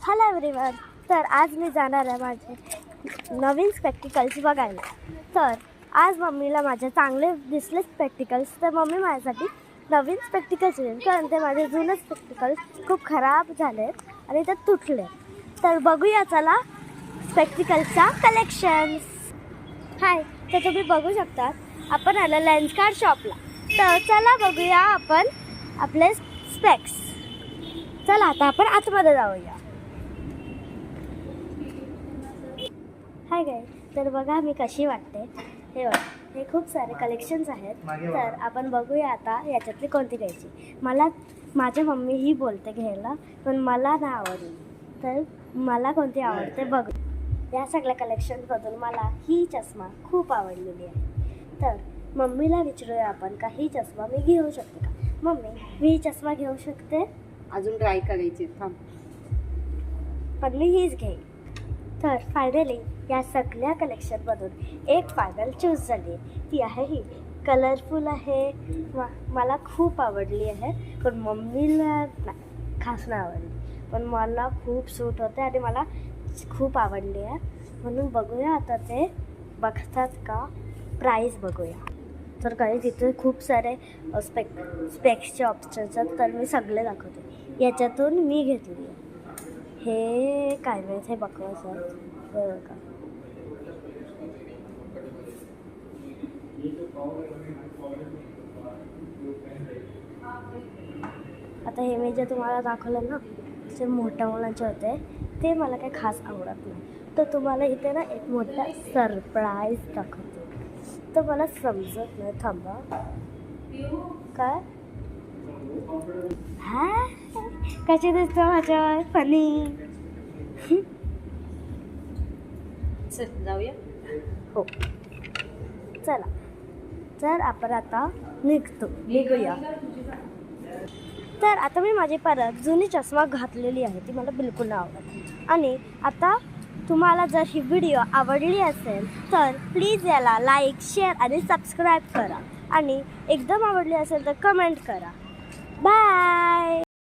Hello everyone. तर आज मी जाणार आहे माझे नवीन स्पेक्टिकल्स बघायला. तर आज मम्मीला माझे चांगले दिसले स्पेक्टिकल्स, तर मम्मी माझ्यासाठी नवीन स्पेक्टिकल्स घेईल, कारण ते माझे जुने स्पेक्टिकल्स खूप खराब झाले आणि ते तुटले. तर बघूया चला स्पेक्टिकल्सचा कलेक्शन्स. हाय, तर तुम्ही बघू शकता आपण आलं लेन्सकार्ट शॉपला. तर चला बघूया आपण आपले स्पेक्स. चला आता आपण आतमध्ये जाऊया. हाय गाय, तर बघा मी कशी वाटते. हे बघा, हे खूप सारे कलेक्शन्स आहेत. तर आपण बघूया आता याच्यातली कोणती घ्यायची. मला माझ्या मम्मी ही बोलते घ्यायला, पण मला नाही आवडली. तर मला कोणती आवडते बघू. या सगळ्या कलेक्शनमधून मला ही चष्मा खूप आवडलेली आहे. तर मम्मीला विचारूया आपण का ही चष्मा मी घेऊ शकते का. मम्मी, मी ही चष्मा घेऊ शकते? अजून ट्राय करायची थांब. पण मी हीच घेईन. तर फायनली या सगळ्या कलेक्शनमधून एक फायनल चूज झाली. ती आहे ही. कलरफुल आहे, मला खूप आवडली आहे. पण मम्मीला खास नाही आवडली, पण मला खूप सूट होते आणि मला खूप आवडली आहे. म्हणून बघूया आता ते बघतात का. प्राईस बघूया. तर काही तिथे खूप सारे स्पेक्सचे ऑप्शन्स आहेत, तर मी सगळे दाखवते. याच्यातून मी घेतली आहे हे काय माहीत, हे बघायचं का. आता हे मी जे तुम्हाला दाखवलं ना, जे मोठ्या मुलांचे होते ते मला काही खास आवडत नाही. तर तुम्हाला इथे ना एक मोठा सरप्राईज दाखवते. तर मला समजत नाही. थांबा, काय हा कशी दिसतो माझ्यावर फनी. चल जाऊया. हो चला. तर आपण आता निघूया. तर आता मी माझी परत जुनी चष्मा घातलेली आहे, ती मला बिलकुल नाही आवडत. आणि आता तुम्हाला जर ही व्हिडिओ आवडली असेल तर प्लीज याला लाईक, शेअर आणि सबस्क्राईब करा. आणि एकदम आवडली असेल तर कमेंट करा. बाय.